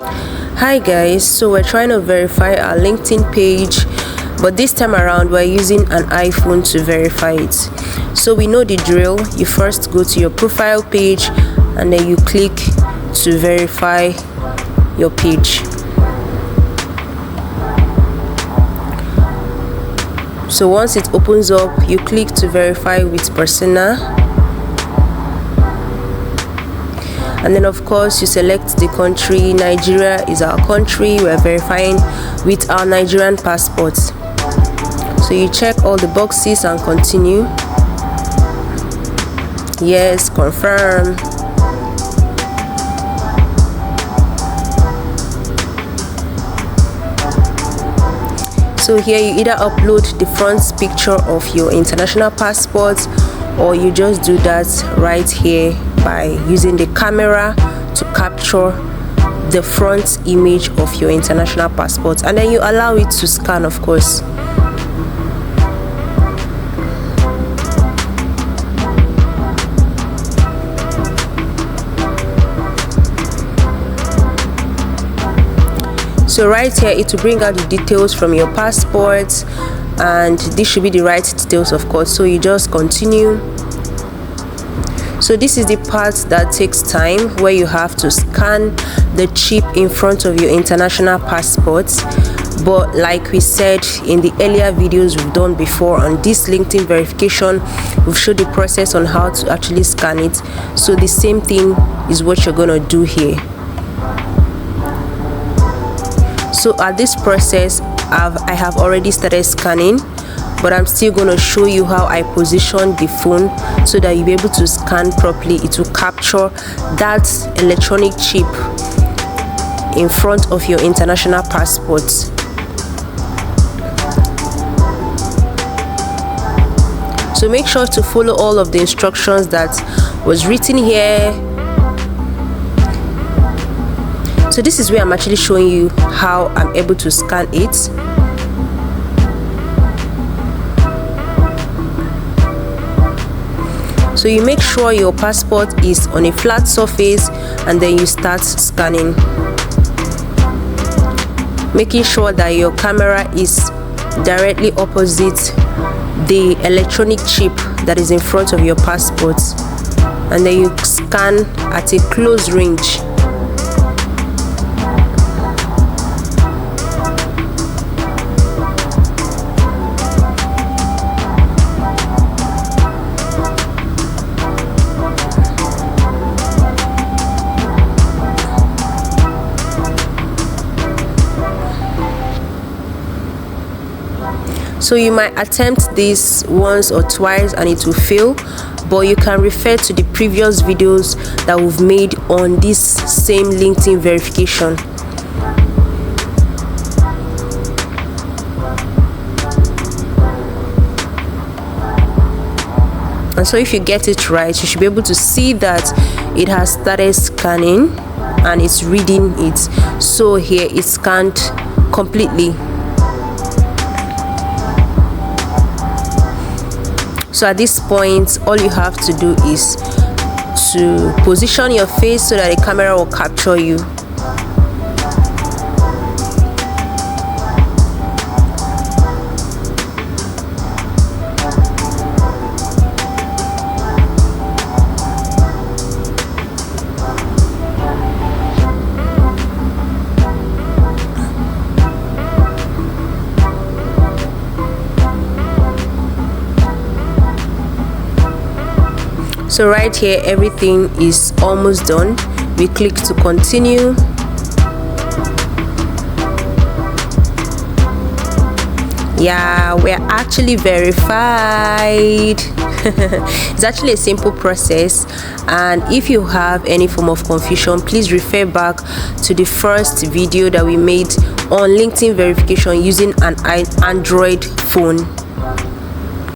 Hi guys, so we're trying to verify our LinkedIn page, but this time around we're using an iPhone to verify it. So we know the drill. You first go to your profile page and then you click to verify your page. So once it opens up, you click to verify with persona. And then of course you select the country. Nigeria is our country. We're verifying with our Nigerian passport. So you check all the boxes and continue. Yes, confirm. So here you either upload the front picture of your international passport, or you just do that right here by using the camera to capture the front image of your international passport, and then you allow it to scan, of course. So right here it will bring out the details from your passport, and this should be the right details, of course. So you just continue. So this is the part that takes time, where you have to scan the chip in front of your international passport. But like we said in the earlier videos we've done before on this LinkedIn verification, we've showed the process on how to actually scan it. So the same thing is what you're gonna do here. So at this process I have already started scanning, but I'm still going to show you how I position the phone so that you'll be able to scan properly. It will capture that electronic chip in front of your international passport. So make sure to follow all of the instructions that was written here. So this is where I'm actually showing you how I'm able to scan it. So you make sure your passport is on a flat surface and then you start scanning, making sure that your camera is directly opposite the electronic chip that is in front of your passport, and then you scan at a close range. So you might attempt this once or twice and it will fail, but you can refer to the previous videos that we've made on this same LinkedIn verification. And so if you get it right, you should be able to see that it has started scanning and it's reading it. So here it's scanned completely. So at this point, all you have to do is to position your face so that the camera will capture you. So right here everything is almost done. We click to continue. Yeah, we're actually verified. It's actually a simple process, and if you have any form of confusion, please refer back to the first video that we made on LinkedIn verification using an Android phone.